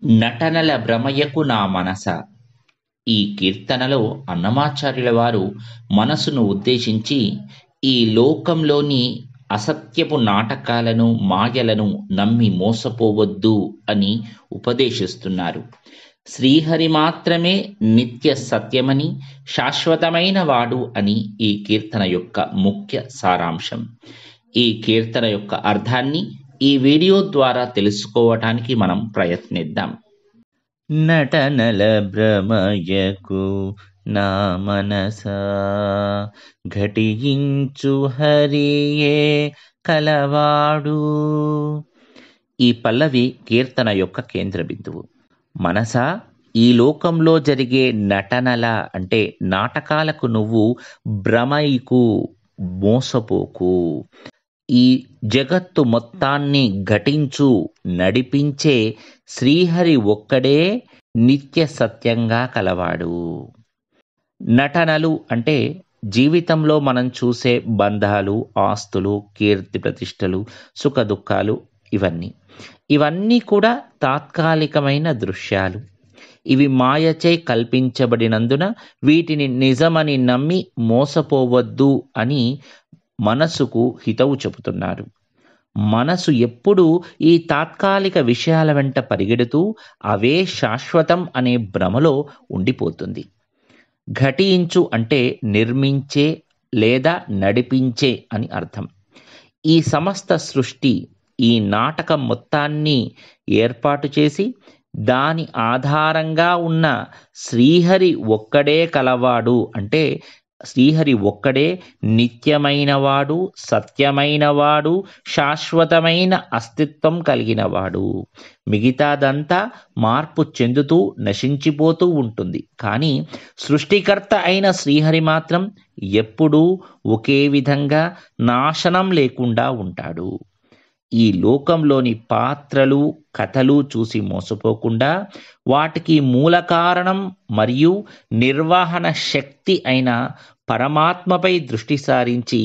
నటనల భ్రమయకు నా మనస. ఈ కీర్తనలో అన్నమాచార్యుల వారు మనసును ఉద్దేశించి ఈ లోకంలోని అసత్యపు నాటకాలను, మాయలను నమ్మి మోసపోవద్దు అని ఉపదేశిస్తున్నారు. శ్రీహరి మాత్రమే నిత్య సత్యమని, శాశ్వతమైన వాడు అని ఈ కీర్తన యొక్క ముఖ్య సారాంశం. ఈ కీర్తన యొక్క అర్థాన్ని ఈ వీడియో ద్వారా తెలుసుకోవటానికి మనం ప్రయత్నిద్దాం. నటనల భ్రమయకు నా మనసా, ఘటించు హరియే కలవాడు. ఈ పల్లవి కీర్తన యొక్క కేంద్ర బిందువు. మనసా, ఈ లోకంలో జరిగే నటనల అంటే నాటకాలకు నువ్వు భ్రమయికు, మోసపోకు. ఈ జగత్తు మొత్తాన్ని ఘటించు, నడిపించే శ్రీహరి ఒక్కడే నిత్య సత్యంగా కలవాడు. నటనలు అంటే జీవితంలో మనం చూసే బంధాలు, ఆస్తులు, కీర్తి ప్రతిష్టలు, సుఖ దుఃఖాలు, ఇవన్నీ కూడా తాత్కాలికమైన దృశ్యాలు. ఇవి మాయచే కల్పించబడినందున వీటిని నిజమని నమ్మి మోసపోవద్దు అని మనసుకు హితవు చెబుతున్నారు. మనసు ఎప్పుడూ ఈ తాత్కాలిక విషయాల వెంట పరిగెడుతూ అవే శాశ్వతం అనే భ్రమలో ఉండిపోతుంది. ఘటించు అంటే నిర్మించే లేదా నడిపించే అని అర్థం. ఈ సమస్త సృష్టి, ఈ నాటకం మొత్తాన్ని ఏర్పాటు చేసి దాని ఆధారంగా ఉన్న శ్రీహరి ఒక్కడే కలవాడు అంటే శ్రీహరి ఒక్కడే నిత్యమైనవాడు, సత్యమైనవాడు, శాశ్వతమైన అస్తిత్వం కలిగినవాడు. మిగతాదంతా మార్పు చెందుతూ నశించిపోతూ ఉంటుంది. కానీ సృష్టికర్త అయిన శ్రీహరి మాత్రం ఎప్పుడూ ఒకే విధంగా నాశనం లేకుండా ఉంటాడు. ఈ లోకంలోని పాత్రలు, కథలు చూసి మోసపోకుండా వాటికి మూల కారణం మరియు నిర్వహణ శక్తి అయిన పరమాత్మపై దృష్టి సారించి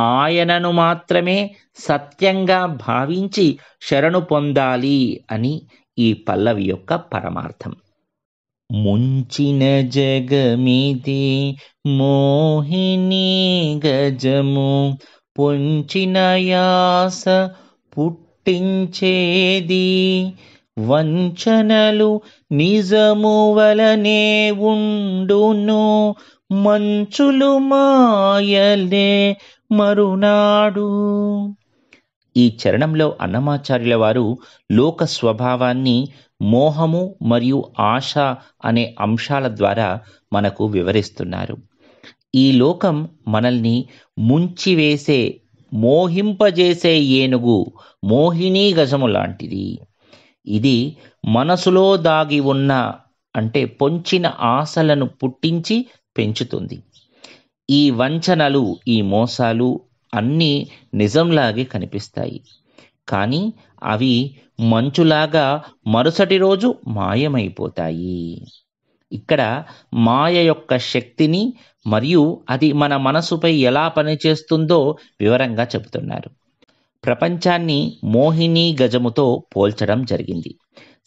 ఆయనను మాత్రమే సత్యంగా భావించి శరణు పొందాలి అని ఈ పల్లవి యొక్క పరమార్థం. ముంచిన జగమిది మోహిని గజము, పొంచిన యాస పుట్టించేది, వంచనలు నిజము వలనే ఉండును, మంచులు మాయలే మరునాడు. ఈ చరణంలో అన్నమాచార్యుల వారు లోక స్వభావాన్ని మోహము మరియు ఆశ అనే అంశాల ద్వారా మనకు వివరిస్తున్నారు. ఈ లోకం మనల్ని ముంచివేసే, మోహింపజేసే ఏనుగు, మోహినీ గజము లాంటిది. ఇది మనసులో దాగి ఉన్న అంటే పొంచిన ఆశలను పుట్టించి పెంచుతుంది. ఈ వంచనలు, ఈ మోసాలు అన్నీ నిజంలాగే కనిపిస్తాయి. కానీ అవి మంచులాగా మరుసటి రోజు మాయమైపోతాయి. ఇక్కడ మాయ యొక్క శక్తిని మరియు అది మన మనసుపై ఎలా పనిచేస్తుందో వివరంగా చెబుతున్నారు. ప్రపంచాన్ని మోహిని గజముతో పోల్చడం జరిగింది.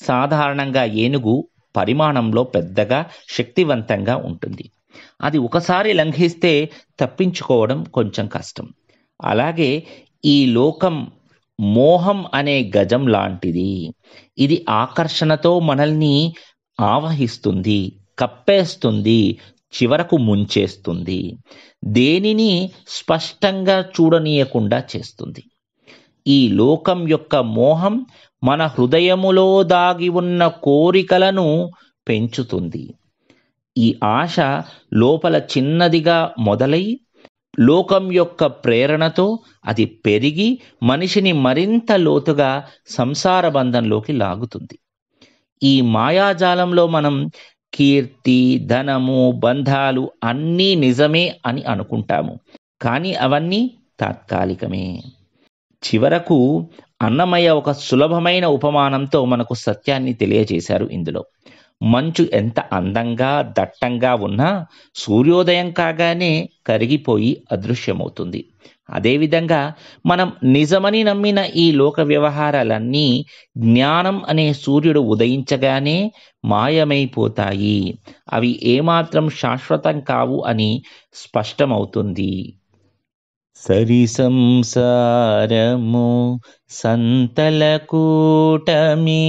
సాధారణంగా ఏనుగు పరిమాణంలో పెద్దగా, శక్తివంతంగా ఉంటుంది. అది ఒకసారి లంఘిస్తే తప్పించుకోవడం కొంచెం కష్టం. అలాగే ఈ లోకం మోహం అనే గజం లాంటిది. ఇది ఆకర్షణతో మనల్ని ఆవహిస్తుంది, కప్పేస్తుంది, చివరకు ముంచేస్తుంది. దేనిని స్పష్టంగా చూడనీయకుండా చేస్తుంది. ఈ లోకం యొక్క మోహం మన హృదయములో దాగి ఉన్న కోరికలను పెంచుతుంది. ఈ ఆశ లోపల చిన్నదిగా మొదలై లోకం యొక్క ప్రేరణతో అది పెరిగి మనిషిని మరింత లోతుగా సంసార బంధంలోకి లాగుతుంది. ఈ మాయాజాలంలో మనం కీర్తి, ధనము, బంధాలు అన్నీ నిజమే అని అనుకుంటాము. కానీ అవన్నీ తాత్కాలికమే. చివరకు అన్నమయ్య ఒక సులభమైన ఉపమానంతో మనకు సత్యాన్ని తెలియజేశారు. ఇందులో మంచు ఎంత అందంగా, దట్టంగా ఉన్నా సూర్యోదయం కాగానే కరిగిపోయి అదృశ్యమవుతుంది. అదేవిధంగా మనం నిజమని నమ్మిన ఈ లోక వ్యవహారాలన్నీ జ్ఞానం అనే సూర్యుడు ఉదయించగానే మాయమైపోతాయి. అవి ఏమాత్రం శాశ్వతం కావు అని స్పష్టమవుతుంది. సరి సంసారము సంతల కూటమి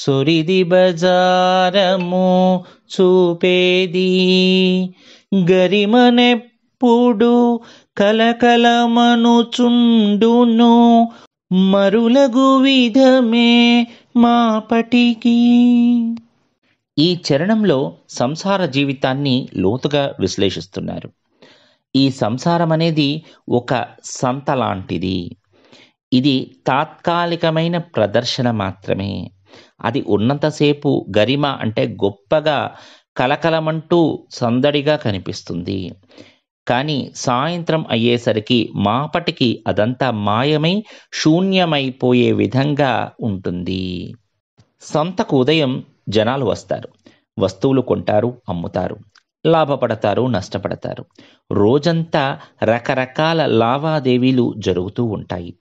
సొరిది బజారము చూపేది గరిమనెప్పుడు కలకలమనుచుండును మరులగు విధమే మాపటికి. ఈ చరణంలో సంసార జీవితాన్ని లోతుగా విశ్లేషిస్తున్నారు. ఈ సంసారం అనేది ఒక సంత లాంటిది. ఇది తాత్కాలికమైన ప్రదర్శన మాత్రమే. అది ఉన్నంతసేపు గరిమ అంటే గొప్పగా కలకలమంటూ సందడిగా కనిపిస్తుంది. కానీ సాయంత్రం అయ్యేసరికి మాపటికి అదంతా మాయమై శూన్యమైపోయే విధంగా ఉంటుంది. సంతకు ఉదయం జనాలు వస్తారు, వస్తువులు కొంటారు, అమ్ముతారు, లాభపడతారు, నష్టపడతారు. రోజంతా రకరకాల లావాదేవీలు జరుగుతూ ఉంటాయి.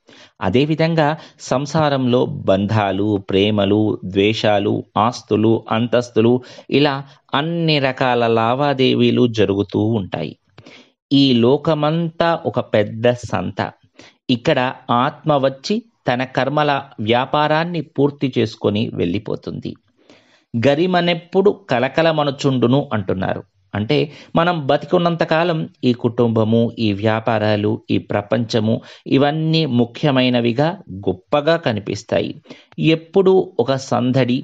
అదేవిధంగా సంసారంలో బంధాలు, ప్రేమలు, ద్వేషాలు, ఆస్తులు, అంతస్తులు, ఇలా అన్ని రకాల లావాదేవీలు జరుగుతూ ఉంటాయి. ఈ లోకమంతా ఒక పెద్ద సంత. ఇక్కడ ఆత్మ వచ్చి తన కర్మల వ్యాపారాన్ని పూర్తి చేసుకొని వెళ్ళిపోతుంది. గరిమనెప్పుడు కలకలమనుచుండును అంటున్నారు. అంటే మనం బతికున్నంతకాలం ఈ కుటుంబము, ఈ వ్యాపారాలు, ఈ ప్రపంచము ఇవన్నీ ముఖ్యమైనవిగా గొప్పగా కనిపిస్తాయి. ఎప్పుడూ ఒక సందడి,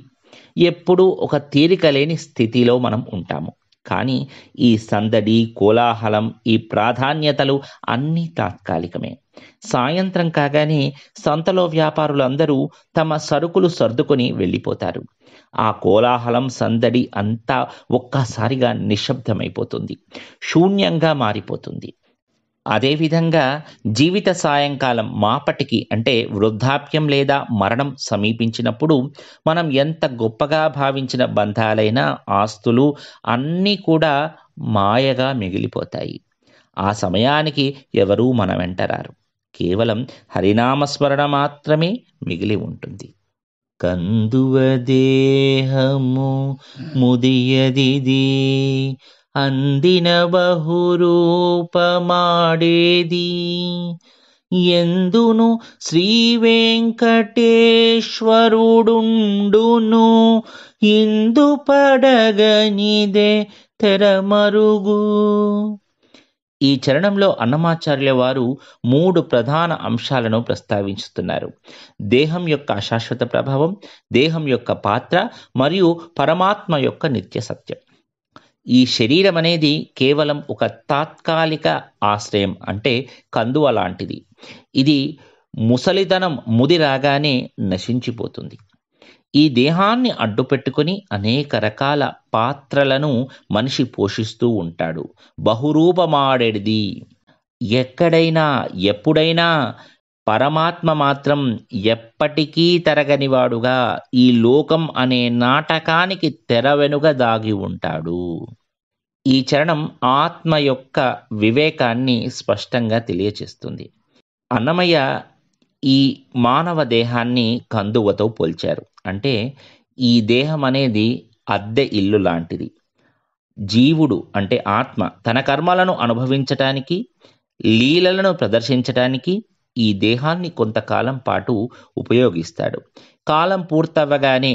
ఎప్పుడూ ఒక తీరిక లేని స్థితిలో మనం ఉంటాము. కానీ ఈ సందడి, కోలాహలం, ఈ ప్రాధాన్యతలు అన్నీ తాత్కాలికమే. సాయంత్రం కాగానే సంతలో వ్యాపారులందరూ తమ సరుకులు సర్దుకొని వెళ్ళిపోతారు. ఆ కోలాహలం, సందడి అంతా ఒక్కసారిగా నిశ్శబ్దమైపోతుంది, శూన్యంగా మారిపోతుంది. అదేవిధంగా జీవిత సాయంకాలం మాపటికి అంటే వృద్ధాప్యం లేదా మరణం సమీపించినప్పుడు మనం ఎంత గొప్పగా భావించిన బంధాలైన, ఆస్తులు అన్నీ కూడా మాయగా మిగిలిపోతాయి. ఆ సమయానికి ఎవరూ మన వెంటరారు. కేవలం హరినామస్మరణ మాత్రమే మిగిలి ఉంటుంది. కందువ దేహము ముదియదిది అందిన బహురూపమాడేది ఎందును శ్రీ వెంకటేశ్వరుడుండును ఇందు పడగనిదే తెరమరుగు. ఈ చరణంలో అన్నమాచార్యుల వారు 3 ప్రధాన అంశాలను ప్రస్తావించుతున్నారు. దేహం యొక్క అశాశ్వత ప్రభావం, దేహం యొక్క పాత్ర మరియు పరమాత్మ యొక్క నిత్య సత్యం. ఈ శరీరం అనేది కేవలం ఒక తాత్కాలిక ఆశ్రయం, అంటే కందువ లాంటిది. ఇది ముసలితనం ముది రాగానే నశించిపోతుంది. ఈ దేహాన్ని అడ్డుపెట్టుకుని అనేక రకాల పాత్రలను మనిషి పోషిస్తూ ఉంటాడు. బహురూపమాడేది. ఎక్కడైనా ఎప్పుడైనా పరమాత్మ మాత్రం ఎప్పటికీ తరగనివాడుగా ఈ లోకం అనే నాటకానికి తెర వెనుక దాగి ఉంటాడు. ఈ చరణం ఆత్మ యొక్క వివేకాన్ని స్పష్టంగా తెలియచేస్తుంది. అన్నమయ్య ఈ మానవ దేహాన్ని కందువతో పోల్చారు. అంటే ఈ దేహం అనేది అద్దె ఇల్లు లాంటిది. జీవుడు అంటే ఆత్మ తన కర్మలను అనుభవించటానికి, లీలలను ప్రదర్శించటానికి ఈ దేహాన్ని కొంతకాలం పాటు ఉపయోగిస్తాడు. కాలం పూర్తవ్వగానే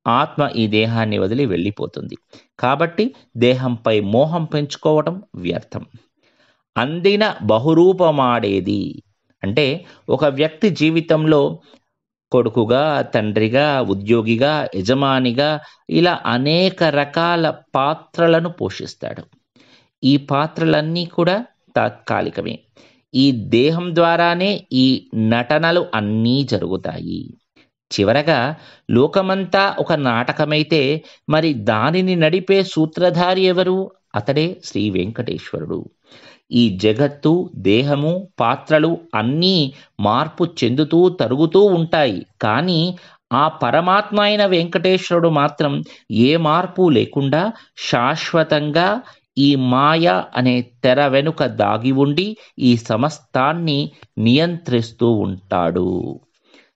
ఆత్మ ఈ దేహాన్ని వదిలి వెళ్ళిపోతుంది. కాబట్టి దేహంపై మోహం పెంచుకోవటం వ్యర్థం. అందిన బహురూపమాడేది అంటే ఒక వ్యక్తి జీవితంలో కొడుకుగా, తండ్రిగా, ఉద్యోగిగా, యజమానిగా ఇలా అనేక రకాల పాత్రలను పోషిస్తాడు. ఈ పాత్రలన్నీ కూడా తాత్కాలికమే. ఈ దేహం ద్వారానే ఈ నటనలు అన్నీ జరుగుతాయి. చివరగా లోకమంతా ఒక నాటకమైతే మరి దానిని నడిపే సూత్రధారి ఎవరు? అతడే శ్రీ వెంకటేశ్వరుడు. ఈ జగత్తు, దేహము, పాత్రలు అన్నీ మార్పు చెందుతూ తరుగుతూ ఉంటాయి. కానీ ఆ పరమాత్మ అయిన వెంకటేశ్వరుడు మాత్రం ఏ మార్పు లేకుండా శాశ్వతంగా ఈ మాయ అనే తెర వెనుక దాగి ఉండి ఈ సమస్తాన్ని నియంత్రిస్తూ ఉంటాడు.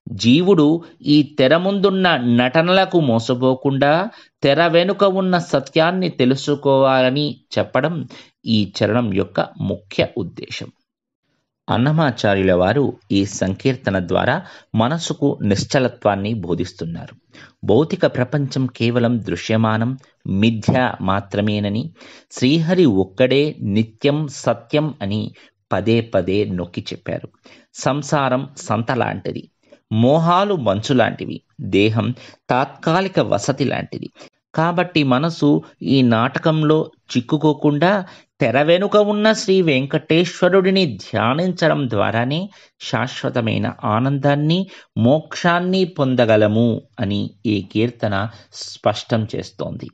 జీవుడు ఈ తెర ముందున్న నటనలకు మోసపోకుండా తెర వెనుక ఉన్న సత్యాన్ని తెలుసుకోవాలని చెప్పడం ఈ చరణం యొక్క ముఖ్య ఉద్దేశం. అన్నమాచార్యుల వారు ఈ సంకీర్తన ద్వారా మనసుకు నిశ్చలత్వాన్ని బోధిస్తున్నారు. భౌతిక ప్రపంచం కేవలం దృశ్యమానం, మిథ్య మాత్రమేనని, శ్రీహరి ఒక్కడే నిత్యం సత్యం అని పదే పదే నొక్కి చెప్పారు. సంసారం సంత లాంటిది, మోహాలు మంచు లాంటివి, దేహం తాత్కాలిక వసతి లాంటిది. కాబట్టి మనసు ఈ నాటకంలో చిక్కుకోకుండా తెర వెనుక ఉన్న శ్రీ వెంకటేశ్వరుడిని ధ్యానించడం ద్వారానే శాశ్వతమైన ఆనందాన్ని, మోక్షాన్ని పొందగలము అని ఈ కీర్తన స్పష్టం చేస్తోంది.